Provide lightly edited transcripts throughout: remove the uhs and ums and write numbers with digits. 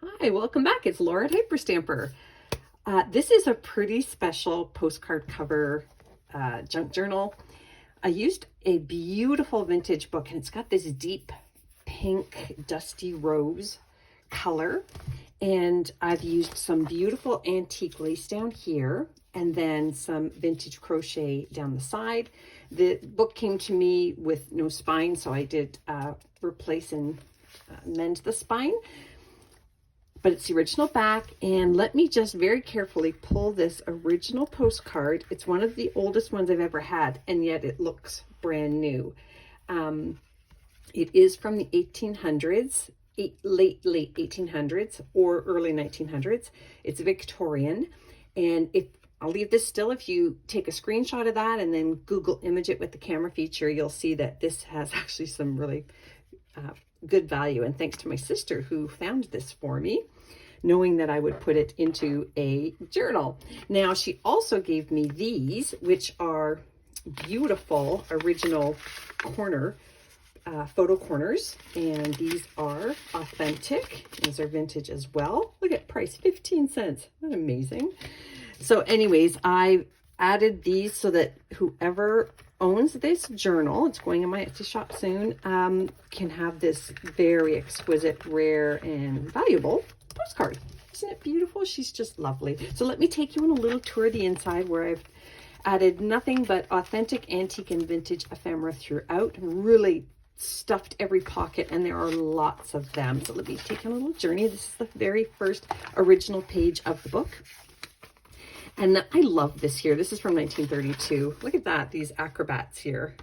Hi, welcome back. It's Laura at Hyperstamper. This is a pretty special postcard cover junk journal. I used a beautiful vintage book and it's got this deep pink dusty rose color, and I've used some beautiful antique lace down here and then some vintage crochet down the side. The book came to me with no spine, so I did replace and mend the spine, but it's the original back. And let me just very carefully pull this original postcard. It's one of the oldest ones I've ever had, and yet it looks brand new. It is from the 1800s, late 1800s or early 1900s. It's Victorian, and I'll leave this still. If you take a screenshot of that and then Google image it with the camera feature, you'll see that this has actually some really good value. And thanks to my sister who found this for me, knowing that I would put it into a journal. Now, she also gave me these, which are beautiful original corner photo corners, and these are authentic. These are vintage as well. Look at price, 15 cents. Isn't that amazing? So anyways, I added these so that whoever owns this journal, it's going in my Etsy shop soon, can have this very exquisite, rare, and valuable postcard. Isn't it beautiful? She's just lovely. So let me take you on a little tour of the inside, where I've added nothing but authentic, antique, and vintage ephemera throughout, and really stuffed every pocket, and there are lots of them. So let me take you on a little journey. This is the very first original page of the book. And I love this here. This is from 1932. Look at that, these acrobats here.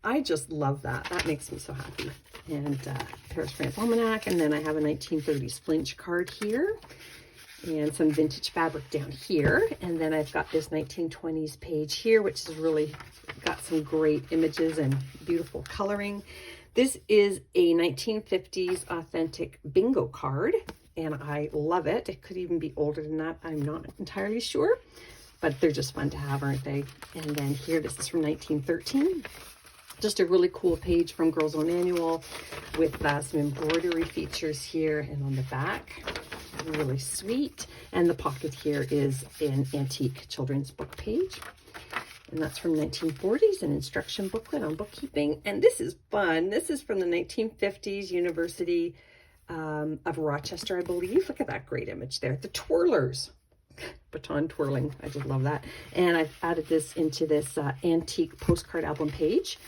I just love that. That makes me so happy. And Paris, France Almanac. And then I have a 1930s flinch card here and some vintage fabric down here. And then I've got this 1920s page here, which has really got some great images and beautiful coloring. This is a 1950s authentic bingo card, and I love it. It could even be older than that. I'm not entirely sure, but they're just fun to have, aren't they? And then here, this is from 1913. Just a really cool page from Girls Own Annual with some embroidery features here and on the back. Really sweet. And the pocket here is an antique children's book page. And that's from 1940s, an instruction booklet on bookkeeping. And this is fun. This is from the 1950s University of Rochester, I believe. Look at that great image there. The twirlers. Baton twirling. I just love that. And I've added this into this antique postcard album page,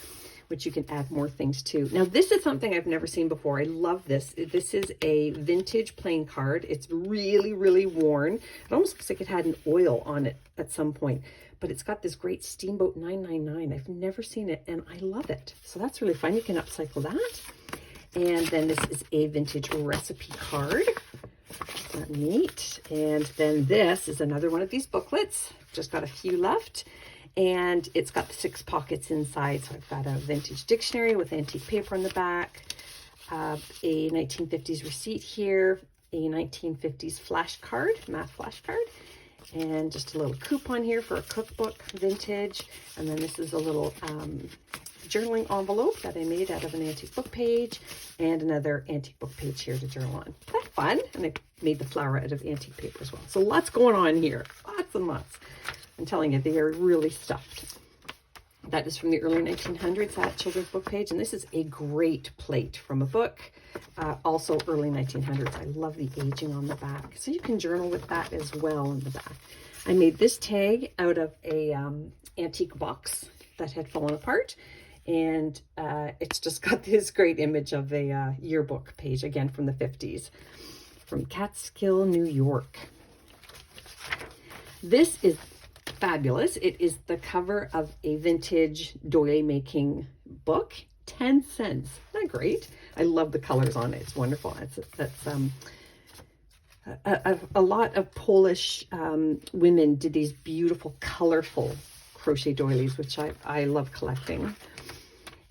which you can add more things to. Now, this is something I've never seen before. I love this. This is a vintage playing card. It's really, really worn. It almost looks like it had an oil on it at some point, but it's got this great Steamboat 999. I've never seen it, and I love it. So that's really fun. You can upcycle that. And then this is a vintage recipe card. Isn't that neat? And then this is another one of these booklets. Just got a few left. And it's got the 6 pockets inside. So I've got a vintage dictionary with antique paper on the back, a 1950s receipt here, a 1950s flashcard, math flashcard, and just a little coupon here for a cookbook, vintage. And then this is a little journaling envelope that I made out of an antique book page, and another antique book page here to journal on. Isn't that fun? And I made the flower out of antique paper as well. So lots going on here, lots and lots. I'm telling you, they are really stuffed. That is from the early 1900s, that children's book page. And this is a great plate from a book, also early 1900s. I love the aging on the back. So you can journal with that as well in the back. I made this tag out of a antique box that had fallen apart. And it's just got this great image of a yearbook page, again from the 50s, from Catskill, New York. This is fabulous. It is the cover of a vintage doily making book. 10 cents. Isn't that great? I love the colors on it. It's wonderful. That's a lot of Polish women did these beautiful, colorful crochet doilies, which I love collecting.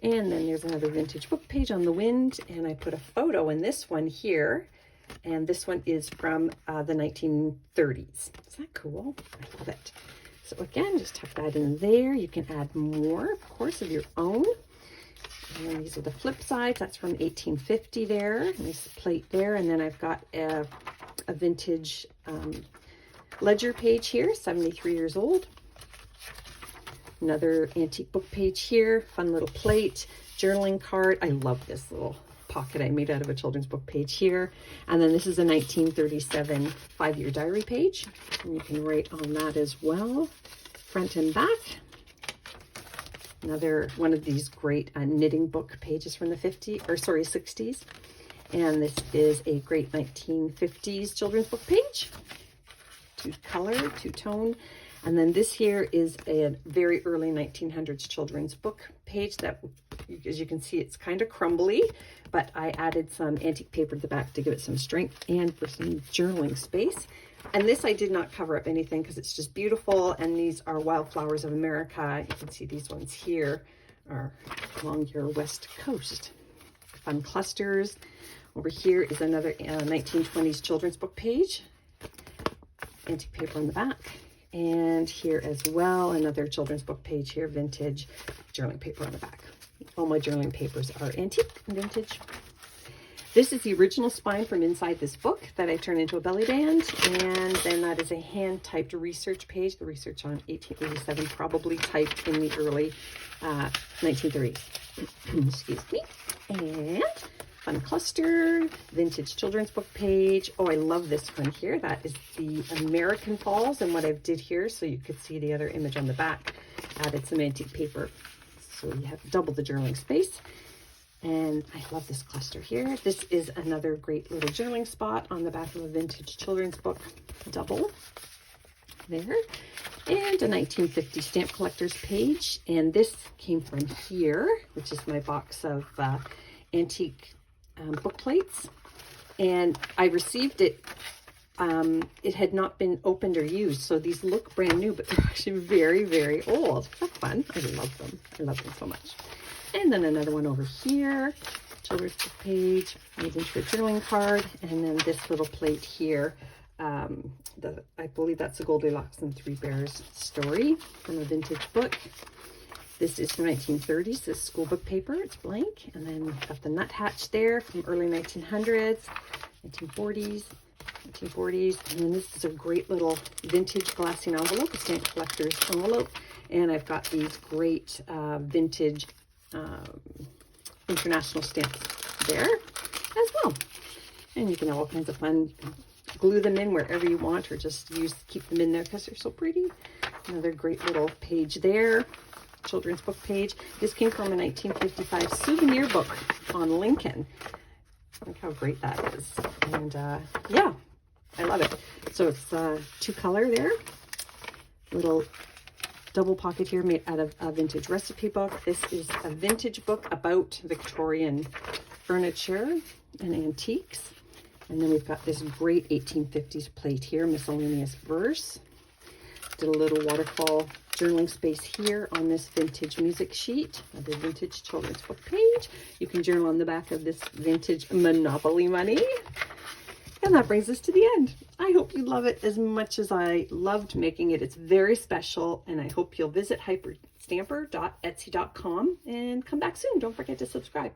And then there's another vintage book page on the wind, and I put a photo in this one here. And this one is from the 1930s. Is that cool? I love it. So again, just tuck that in there. You can add more, of course, of your own. And then these are the flip sides. That's from 1850 there. Nice plate there. And then I've got a vintage ledger page here, 73 years old. Another antique book page here, fun little plate, journaling card. I love this little pocket I made out of a children's book page here. And then this is a 1937 5-year diary page. And you can write on that as well, front and back. Another one of these great knitting book pages from the 60s. And this is a great 1950s children's book page. Two-color, two-tone. And then this here is a very early 1900s children's book page that, as you can see, it's kind of crumbly, but I added some antique paper to the back to give it some strength and for some journaling space. And this I did not cover up anything because it's just beautiful. And these are Wildflowers of America. You can see these ones here are along your west coast. Fun clusters. Over here is another 1920s children's book page. Antique paper on the back. And here as well, another children's book page here, vintage journaling paper on the back. All my journaling papers are antique and vintage. This is the original spine from inside this book that I turned into a belly band. And then that is a hand-typed research page. The research on 1887, probably typed in the early 1930s. Excuse me. And fun cluster, vintage children's book page. Oh, I love this one here. That is the American Falls. And what I did here, so you could see the other image on the back, added some antique paper. So you have double the journaling space. And I love this cluster here. This is another great little journaling spot on the back of a vintage children's book, double there. And a 1950 stamp collector's page. And this came from here, which is my box of antique book plates. And I received it. It had not been opened or used. So these look brand new, but they're actually very, very old. That's fun. I love them. I love them so much. And then another one over here, children's book page, made into a journaling card. And then this little plate here, I believe that's the Goldilocks and Three Bears story from a vintage book. This is from 1930s, this school book paper, it's blank. And then we've got the nuthatch there from early 1900s, 1940s. And then this is a great little vintage glassine envelope, a stamp collector's envelope. And I've got these great vintage international stamps there as well. And you can have all kinds of fun. You can glue them in wherever you want, or just keep them in there because they're so pretty. Another great little page there, children's book page. This came from a 1955 souvenir book on Lincoln. Look how great that is. And yeah, I love it. So it's two color there, little double pocket here made out of a vintage recipe book. This is a vintage book about Victorian furniture and antiques. And then we've got this great 1850s plate here, miscellaneous verse. Did a little waterfall journaling space here on this vintage music sheet. Another vintage children's book page. You can journal on the back of this vintage Monopoly money. And that brings us to the end. I hope you love it as much as I loved making it. It's very special, and I hope you'll visit hyperstamper.etsy.com and come back soon. Don't forget to subscribe.